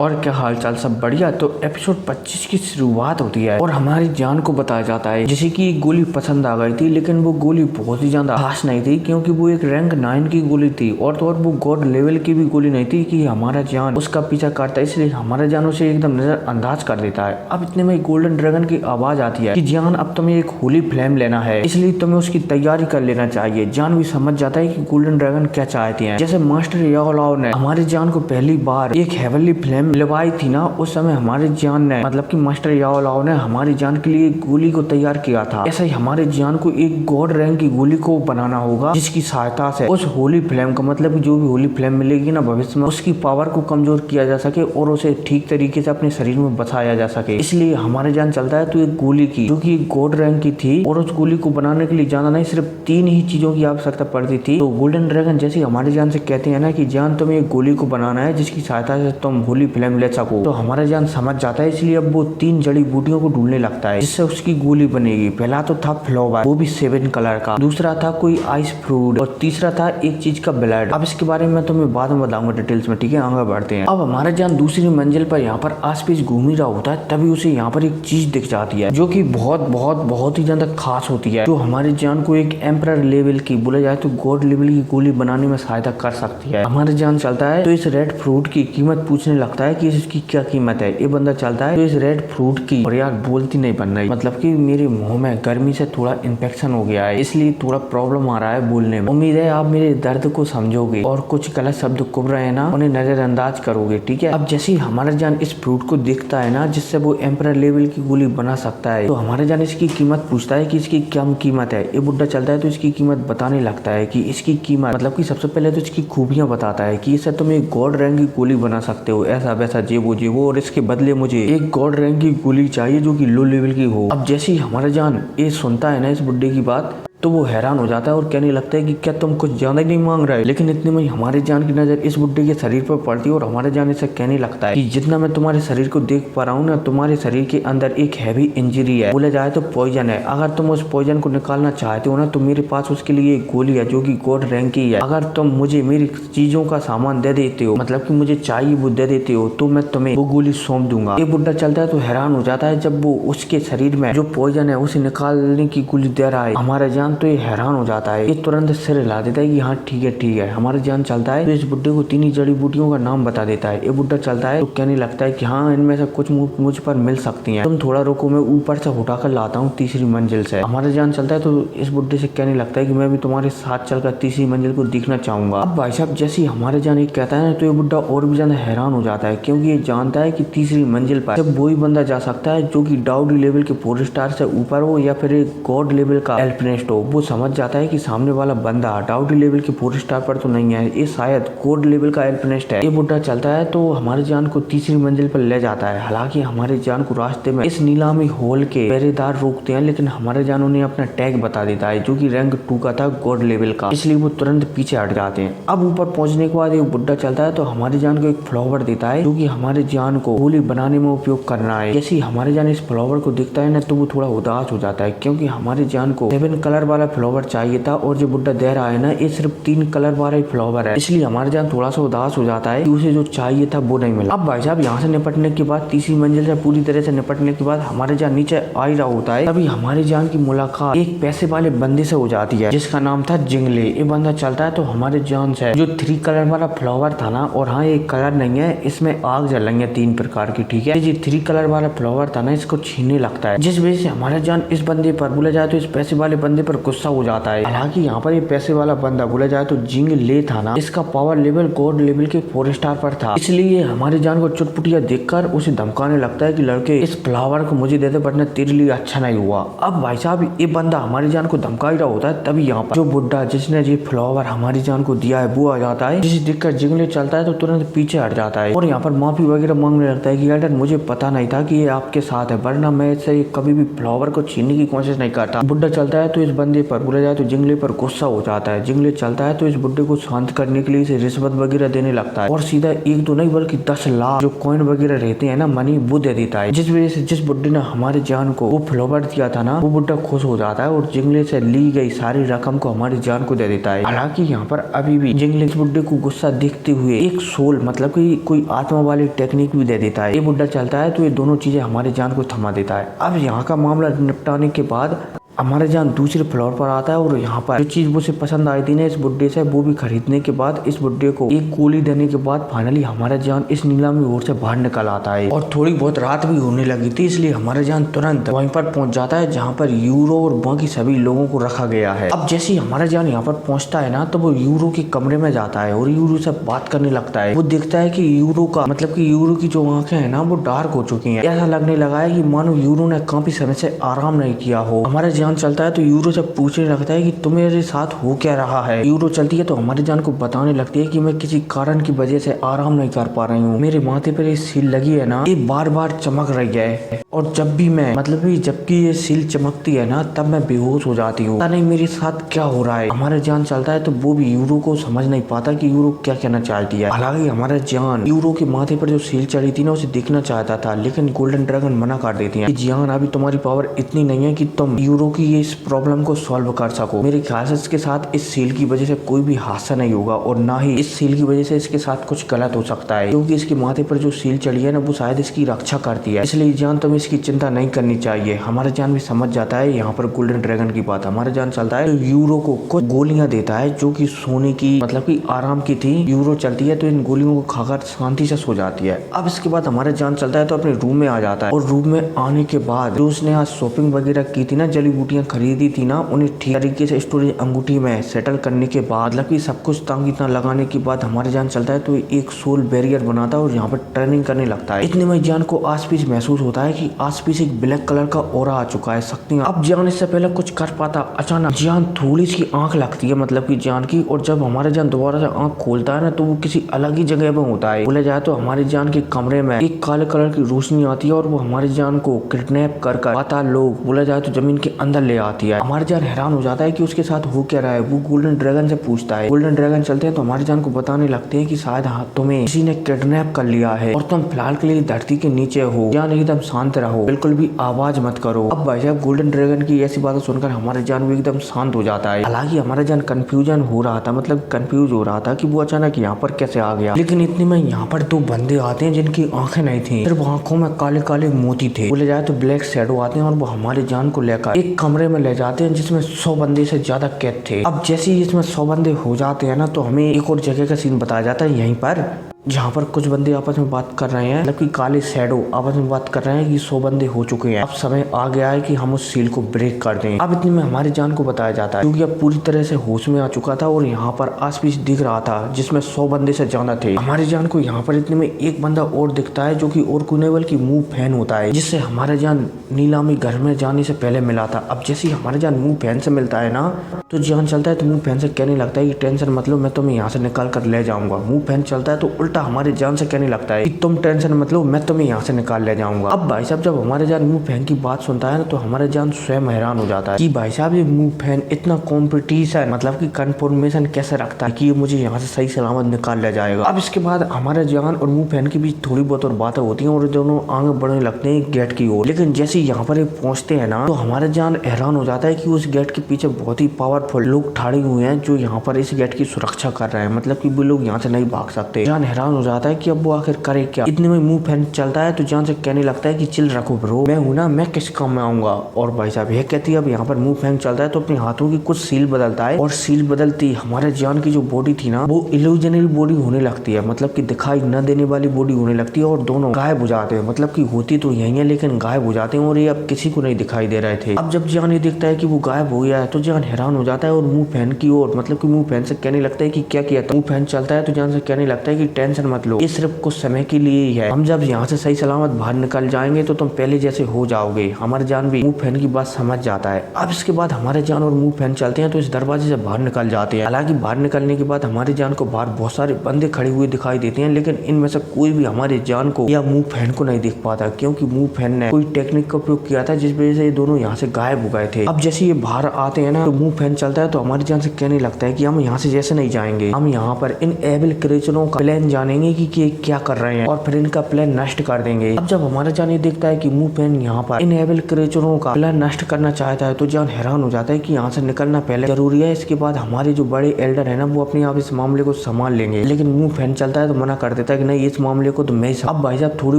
और क्या हाल चाल, सब बढ़िया। तो एपिसोड 25 की शुरुआत होती है और हमारी जान को बताया जाता है जैसे कि एक गोली पसंद आ गई थी, लेकिन वो गोली बहुत ही ज्यादा खास नहीं थी क्योंकि वो एक रैंक 9 की गोली थी और तो और वो गॉड लेवल की भी गोली नहीं थी कि हमारा जान उसका पीछा करता है, इसलिए हमारा जान उसे एकदम नजरअंदाज कर देता है। अब इतने में गोल्डन ड्रैगन की आवाज आती है कि जान अब तुम्हें एक होली फ्लेम लेना है, इसलिए तुम्हें उसकी तैयारी कर लेना चाहिए। जान भी समझ जाता है कि गोल्डन ड्रैगन क्या चाहते हैं। जैसे मास्टर याओलाओ ने हमारी जान को पहली बार एक हेवनली फ्लेम मिलवाई थी ना, उस समय हमारी जान ने मतलब कि मास्टर याओलाओ ने हमारी जान के लिए गोली को तैयार किया था। ऐसा ही हमारे जान को एक गॉड रैंक की गोली को बनाना होगा जिसकी सहायता से उस होली फ्लेम का मतलब जो भी होली फ्लेम मिलेगी ना भविष्य में, उसकी पावर को कमजोर किया जा सके और उसे ठीक तरीके से अपने शरीर में बसाया जा सके। इसलिए हमारे जान चलता है तो एक गोली की जो कि गॉड रैंक की थी और उस गोली को बनाने के लिए ज्यादा नहीं, सिर्फ 3 ही चीजों की आवश्यकता पड़ती थी। तो गोल्डन ड्रैगन जैसे हमारे जान से कहते हैं ना कि जान तुम्हें एक गोली को बनाना है जिसकी सहायता से तुम होली फ्लेम ले सको, तो हमारा जान समझ जाता है। इसलिए अब वो 3 जड़ी बूटियों को ढूंढने लगता है जिससे उसकी गोली बनेगी। पहला तो था फ्लावर, वो भी 7 कलर का, दूसरा था कोई आइस फ्रूट और तीसरा था एक चीज का ब्लड। अब इसके बारे में तुम्हें बाद में बताऊंगा डिटेल्स में, ठीक है। आगे बढ़ते हैं। अब हमारा जान दूसरी मंजिल पर यहाँ पर आसपास घूम ही रहा होता है, तभी उसे यहाँ पर एक चीज दिख जाती है जो कि बहुत ही ज्यादा खास होती है, जो हमारी जान को एक एम्परर लेवल की, बोला जाए तो गॉड लेवल की गोली बनाने में सहायता कर सकती है। हमारे जान चलता है तो इस रेड फ्रूट की कीमत पूछने लगता है कि इसकी क्या कीमत है। ये बंदा चलता है तो इस रेड फ्रूट की, और यार बोलती नहीं बन रही, मतलब कि मेरे मुंह में गर्मी से थोड़ा इन्फेक्शन हो गया है, इसलिए थोड़ा प्रॉब्लम आ रहा है बोलने में। उम्मीद है आप मेरे दर्द को समझोगे और कुछ गलत शब्द कुब रहे हैं ना, उन्हें नजरअंदाज करोगे, ठीक है। अब जैसे ही हमारा जान इस फ्रूट को देखता है ना जिससे वो एम्परर लेवल की गोली बना सकता है, तो हमारा जान इसकी कीमत पूछता है कि इसकी क्या कीमत है। ये बुड्ढा चलता है तो इसकी कीमत बताने लगता है कि इसकी कीमत मतलब कि सबसे पहले तो इसकी खूबियां बताता है कि इससे तुम एक गॉड रैंक की गोली बना सकते हो, ऐसा वैसा जे वो, और इसके बदले मुझे एक गॉड रैंक की गोली चाहिए जो कि लो लेवल की हो। अब जैसे ही हमारा जान ये सुनता है ना इस बुड्ढे की बात, तो वो हैरान हो जाता है और कहने लगता है कि क्या तुम कुछ ज्यादा ही नहीं मांग रहे। लेकिन इतने में हमारे जान की नजर इस बुड्ढे के शरीर पर पड़ती है और हमारे जान इसे कहने लगता है कि जितना मैं तुम्हारे शरीर को देख पा रहा हूँ ना, तुम्हारे शरीर के अंदर एक हैवी इंजरी है, बोला जाए तो पॉइजन है। अगर तुम उस पॉइजन को निकालना चाहते हो ना, तो मेरे पास उसके लिए एक गोली है जो कि गॉड रैंक की है। अगर तुम मुझे मेरी चीजों का सामान दे देते हो, मतलब कि मुझे चाहिए वो दे देते हो, तो मैं तुम्हें वो गोली सौंप दूंगा। ये बुड्ढा चलता है तो हैरान हो जाता है जब वो उसके शरीर में जो पॉइजन है उसे निकालने की गोली दे रहा है। हमारा जान तो ये हैरान हो जाता है, ये तुरंत सिर हिला देता है कि हाँ ठीक है। हमारा जान चलता है तो इस बुड्ढे को 3 ही जड़ी बूटियों का नाम बता देता है। ये बुड्ढा चलता है तो कहने लगता है कि हाँ इनमें से कुछ मुझ पर मिल सकती हैं, तुम थोड़ा रुको, मैं ऊपर से उठाकर लाता हूँ तीसरी मंजिल से। हमारा जान चलता है तो इस बुड्ढे से कहने लगता है कि मैं भी तुम्हारे साथ चलकर तीसरी मंजिल को देखना चाहूंगा। अब भाई साहब जैसे हमारे जान एक कहता है ना, तो ये बुड्ढा और भी ज्यादा हैरान हो जाता है क्योंकि ये जानता है कि तीसरी मंजिल पर सिर्फ वही बंदा जा सकता है जो कि डाउडी लेवल के 4 स्टार से ऊपर हो या फिर एक गॉड लेवल का एल्पिनिस्ट हो। वो समझ जाता है कि सामने वाला बंदा डाउडी लेवल के 4 स्टार पर तो नहीं है, ये शायद गॉड लेवल का एल्पिनिस्ट है। ये बुड्ढा चलता है तो हमारे जान को तीसरी मंजिल पर ले जाता है। हालांकि हमारे जान को रास्ते में इस नीलामी हॉल के पहरेदार रोकते हैं, लेकिन हमारे जान उन्हें अपना टैग बता देता है जो कि रैंक 2 का था, गॉड लेवल का, इसलिए वो तुरंत पीछे हट जाते हैं। अब ऊपर पहुंचने के बाद एक बुड्ढा चलता है तो हमारे जान को एक फ्लावर देता है जो कि हमारे जान को गोली बनाने में उपयोग करना है। जैसे ही हमारे जान इस फ्लावर को देखता है ना, तो वो थोड़ा उदास हो जाता है क्योंकि हमारे जान को 7 कलर वाला फ्लावर चाहिए था और जो बुड्ढा दे रहा है ना, ये सिर्फ 3 कलर वाला ही फ्लावर है। इसलिए हमारे जान थोड़ा सा उदास हो जाता है कि उसे जो चाहिए था वो नहीं मिला। अब भाई साहब यहाँ से निपटने के बाद, तीसरी मंजिल से पूरी तरह से निपटने के बाद हमारे जान नीचे आ ही रहा होता है, तभी हमारे जान की मुलाकात एक पैसे वाले बंदे से हो जाती है जिसका नाम था जिंगले। ये बंदा चलता है तो हमारे जान से जो 3 कलर वाला फ्लावर था ना, और हाँ एक कलर नहीं है, इसमें आग जल रही है 3 प्रकार की, ठीक है। जो 3 कलर वाला फ्लावर था ना, इसको छीनने लगता है, जिस वजह से हमारा जान इस बंदे पर, बोला जाए तो इस पैसे वाले बंदे पर गुस्सा हो जाता है। हालांकि यहाँ पर ये पैसे वाला बंदा, बोला जाए तो जिंग ले था ना, इसका पावर लेवल गॉड लेवल के 4 स्टार पर था, इसलिए हमारे जान को चुटपुटिया देखकर उसे धमकाने लगता है कि लड़के इस फ्लावर को मुझे दे दे वरना तेरे लिए अच्छा नहीं हुआ। अब भाई साहब ये बंदा हमारी जान को धमका ही रहा होता है, तभी यहाँ पर जो बुड्ढा जिसने ये फ्लावर हमारी जान को दिया है वो आ जाता है, जिसे देखकर जिंगले चलता है तो तुरंत पीछे हट जाता है और यहाँ पर माफी वगैरह मांगने लगता है कि एल्डर मुझे पता नहीं था कि ये आपके साथ है, वरना मैं इससे कभी भी फ्लावर को छीनने की कोशिश नहीं करता। बुड्ढा चलता है तो इस बंदे पर बोला जाए तो जिंगले पर गुस्सा हो जाता है। जिंगले चलता है तो इस बुड्ढे को शांत करने के लिए इसे रिश्वत वगैरह देने लगता है और सीधा 1-2 नहीं बल्कि 10 लाख जो कॉइन वगैरह रहते हैं ना, मनी, वो दे देता है। जिस वजह से जिस बुड्ढे ने हमारे जान को वो फ्लावर दिया था ना, वो बुड्ढा खुश हो जाता है और जिंगले से ली गई सारी रकम को हमारी जान को दे देता है। हालांकि यहाँ पर अभी भी जिंगले इस बुड्ढे को गुस्सा देखते हुए एक सोल मतलब कि कोई आत्मा वाली टेक्निक भी दे देता है। ये बुड्ढा चलता है तो ये दोनों चीजें हमारी जान को थमा देता है। अब यहाँ का मामला निपटाने के बाद हमारे जान दूसरे फ्लोर पर आता है और यहाँ पर जो चीज मुझे पसंद आई थी ना इस बुड्ढे से, वो भी खरीदने के बाद इस बुड्ढे को एक गोली देने के बाद फाइनली हमारा जान इस नीलामी ओर से बाहर निकल आता है। और थोड़ी बहुत रात भी होने लगी थी, इसलिए हमारा जान तुरंत वहीं पर पहुंच जाता है जहाँ पर यूरो और बाकी सभी लोगों को रखा गया है। अब जैसे ही हमारा जान यहाँ पर पहुंचता है ना, तो वो यूरो के कमरे में जाता है और यूरो से बात करने लगता है। वो देखता है कि यूरो का मतलब कि यूरो की जो आंखें है ना वो डार्क हो चुकी हैं। ऐसा लगने लगा है कि मानो यूरो ने काफी समय से आराम नहीं किया हो। हमारा जान चलता है तो यूरो से पूछने लगता है कि तुम्हारे साथ हो क्या रहा है। यूरो चलती है तो हमारी जान को बताने लगती है कि मैं किसी कारण की वजह से आराम नहीं कर पा रही हूँ। मेरे माथे पर ये सील लगी है ना, ये बार बार चमक रही है और जब भी मैं मतलब कि जबकि ये सील चमकती है ना, तब मैं बेहोश हो जाती हूँ। पता नहीं मेरे साथ क्या हो रहा है। हमारे जान चलता है तो वो भी यूरो को समझ नहीं पाता कि यूरो क्या कहना चाहती है। हालांकि हमारा जान यूरो के माथे पर जो सील चढ़ी थी ना उसे देखना चाहता था, लेकिन गोल्डन ड्रैगन मना कर देती है कि जान अभी तुम्हारी पावर इतनी नहीं है कि तुम यूरो की ये प्रॉब्लम को सॉल्व कर सको। मेरे ख्याल से इसके साथ इस सील की वजह से कोई भी हादसा नहीं होगा और ना ही इस सील की वजह से इसके साथ कुछ गलत हो सकता है, क्योंकि इसके माथे पर जो सील चढ़ी है ना वो शायद इसकी रक्षा करती है। इसलिए जान तुम्हें इसकी चिंता नहीं करनी चाहिए। हमारा जान भी समझ जाता है यहाँ पर गोल्डन ड्रैगन की बात। हमारा जान चलता है तो यूरो को कुछ गोलियां देता है जो कि सोने की मतलब कि आराम की थी। यूरो चलती है तो इन गोलियों को खाकर शांति से सो जाती है। अब इसके बाद हमारा जान चलता है तो अपने रूम में आ जाता है और रूम में आने के बाद जो उसने आज शॉपिंग वगैरह की थी ना, जड़ी बूटियां खरीदी थी ना, उन्हें ठीक तरीके से स्टोरेज अंगूठी में सेटल करने के बाद मतलब कि सब कुछ तांगी तना लगाने के बाद हमारे जान चलता है तो एक सोल बैरियर बनाता है और यहाँ पर ट्रेनिंग करने लगता है। इतने में जान को आसपास महसूस होता है कि आसपास एक ब्लैक कलर का ओरा आ चुका है शक्तियां। अब जान इससे पहले कुछ कर पाता, अचानक जान थोड़ी सी आंख लगती है मतलब कि जान की, और जब हमारे जान दोबारा से आंख खोलता है ना तो वो किसी अलग ही जगह में होता है। बोला जाए तो हमारी जान के कमरे में एक काले कलर की रोशनी आती है और वो हमारी जान को किडनैप कर पाताल लोग बोला जाए तो जमीन के अंदर ले आती है। हमारी जान हैरान हो जाता है कि उसके साथ हो क्या रहा है। वो गोल्डन ड्रैगन से पूछता है। गोल्डन ड्रैगन चलते हैं तो हमारी जान को बताने लगते हैं कि शायद तुम्हें किसी ने किडनैप कर लिया है और तुम फिलहाल के लिए धरती के नीचे हो। जान एकदम शांत रहो, बिल्कुल भी आवाज मत करो। अब भाई साहब गोल्डन ड्रैगन की ऐसी बातें सुनकर हमारे जान भी एकदम शांत हो जाता है। हालांकि हमारा जान कंफ्यूजन हो रहा था, मतलब कंफ्यूज हो रहा था कि वो अचानक यहाँ पर कैसे आ गया। लेकिन इतने में यहाँ पर 2 बंदे आते हैं जिनकी आंखें नहीं थी, सिर्फ आंखों में काले काले मोती थे। बोले जाए तो ब्लैक शैडो आते हैं और वो हमारी जान को लेकर एक कमरे में ले जाते हैं जिसमें 100 बंदे से ज्यादा कैद थे। अब जैसे ही इसमें 100 बंदे हो जाते हैं ना तो हमें एक और जगह का सीन बताया जाता है यहीं पर, जहाँ पर कुछ बंदे आपस में बात कर रहे हैं, मतलब कि काले शैडो आपस में बात कर रहे हैं कि 100 बंदे हो चुके हैं। अब समय आ गया है कि हम उस सील को ब्रेक कर दें। अब इतने में हमारी जान को बताया जाता है क्योंकि अब पूरी तरह से होश में आ चुका था और यहाँ पर आसपास दिख रहा था जिसमें 100 बंदे से ज्यादा थे। हमारी जान को यहाँ पर इतने में एक बंदा और दिखता है जो कि और कोई नहीं बल्कि मुंह फैन होता है, जिससे हमारा जान नीलामी घर में जाने से पहले मिला था। अब जैसे ही हमारे जान मुंह फैन से मिलता है ना तो जान चलता है तो मुंह फैन से कहने लगता है कि टेंशन मतलब मैं तुम्हें यहाँ से निकाल कर ले जाऊंगा। मुंह फैन चलता है तो उल्टा हमारे जान से कहने लगता है कि तुम टेंशन मतलब मैं तुम्हें यहाँ से निकाल ले जाऊंगा। अब भाई साहब जब हमारे जान मुंह फैन की बात सुनता है ना तो हमारे जान स्वयं हैरान हो जाता है कि भाई साहब ये मुंह फैन इतना कॉम्पिटिशन मतलब कि कंफर्मेशन कैसे रखता है कि ये मुझे यहाँ से सही सलामत निकाल ले जाएगा। अब इसके बाद हमारे जान और मुंह फैन के बीच थोड़ी बहुत और बातें होती हैं और दोनों आगे बढ़ने लगते हैं गेट की ओर। लेकिन जैसे यहाँ पर पहुंचते हैं ना तो हमारे जान हैरान हो जाता है कि उस गेट के पीछे बहुत ही पावरफुल लोग खड़े हुए हैं जो यहाँ पर इस गेट की सुरक्षा कर रहे हैं, मतलब कि वो लोग यहाँ से नहीं भाग सकते। जान हैरान हो जाता है कि अब वो आखिर करे क्या। इतने में मुंह फैन चलता है तो जान से कहने लगता है कि चिल रखो ब्रो, मैं हूं ना, मैं किस काम में आऊंगा। और भाई साहब यह कहती है अब यहाँ पर मुंह फैन चलता है तो अपने हाथों की कुछ सील बदलता है और सील बदलती हमारे जान की जो बॉडी थी ना वो इल्यूजनरी बॉडी होने लगती है, मतलब कि दिखाई न देने वाली बॉडी होने लगती है और दोनों गायब हो जाते हैं, मतलब कि होती तो यही है लेकिन गायब हो जाते हैं और ये अब किसी को नहीं दिखाई दे रहे थे। अब जब जान ये देखता है कि वो गायब हो गया है तो जान हैरान हो जाता है और मुंह फैन की ओर मतलब कि मुंह फैन से कहने लगता है कि क्या किया था। मुंह फैन चलता है तो जान से कहने लगता है कि टेंशन मत लो, ये सिर्फ कुछ समय के लिए ही है। हम जब यहाँ से सही सलामत बाहर निकल जाएंगे तो तुम पहले जैसे हो जाओगे। हमारे जान भी मुंह फैन की बात समझ जाता है। अब इसके बाद हमारे जान और मुंह फैन चलते हैं तो इस दरवाजे से बाहर निकल जाते हैं। हालांकि बाहर निकलने के बाद हमारे जान को बाहर बहुत सारे बंदे खड़े हुए दिखाई देते हैं, लेकिन इनमें से कोई भी हमारे जान को या मुंह फैन को नहीं देख पाता, क्योंकि मुंह फैन ने कोई टेक्निक का उपयोग किया था जिस वजह से ये दोनों यहाँ से गायब हो गए थे। अब जैसे ये बाहर आते हैं ना तो मुंह फैन चलता है तो हमारी जान से कहने लगता है कि हम यहाँ से जैसे नहीं जाएंगे, हम यहाँ पर इन एविल क्रिएचरों का प्लान जानेंगे कि क्या कर रहे हैं और फिर इनका प्लान नष्ट कर देंगे। अब जब हमारा जान ये देखता है कि मुंह फैन यहाँ पर इन एविल क्रिएचरों का प्लान नष्ट करना चाहता है तो जान हैरान हो जाता है कि यहाँ से निकलना पहले जरूरी है। इसके बाद हमारे जो बड़े एल्डर है ना वो अपने आप इस मामले को संभाल लेंगे, लेकिन मुंह फैन चलता है तो मना कर देता है कि नहीं, इस मामले को तो मैं ही। अब भाई साहब थोड़ी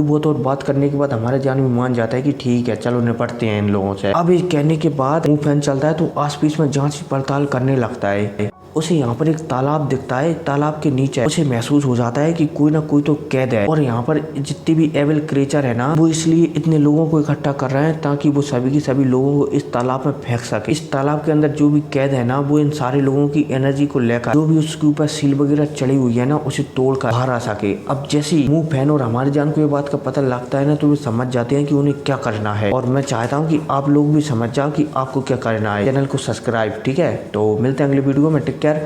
बहुत और बात करने के बाद हमारे जान भी मान जाता है कि ठीक है चलो निपटते हैं इन लोगों से। अब ये कहने के बाद मुंह फैन चलता है तो आस पास में जांच पड़ताल करने लगता है। उसे यहाँ पर एक तालाब दिखता है। तालाब के नीचे उसे महसूस हो जाता है कि कोई ना कोई तो कैद है और यहाँ पर जितने भी एविल क्रिएचर है ना वो इसलिए इतने लोगों को इकट्ठा कर रहे हैं ताकि वो सभी के सभी लोगों को इस तालाब में फेंक सके। इस तालाब के अंदर जो भी कैद है ना वो इन सारे लोगों की एनर्जी को लेकर जो भी उसके ऊपर सील वगैरह चढ़ी हुई है ना उसे तोड़कर बाहर आ सके। अब जैसे ही मुंह फैन और हमारे जान को ये बात का पता लगता है ना तो वे समझ जाते हैं कि उन्हें क्या करना है, और मैं चाहता हूँ कि आप लोग भी समझ जाओ कि आपको क्या करना है। चैनल को सब्सक्राइब, ठीक है। तो मिलते हैं अगले वीडियो में। Take care.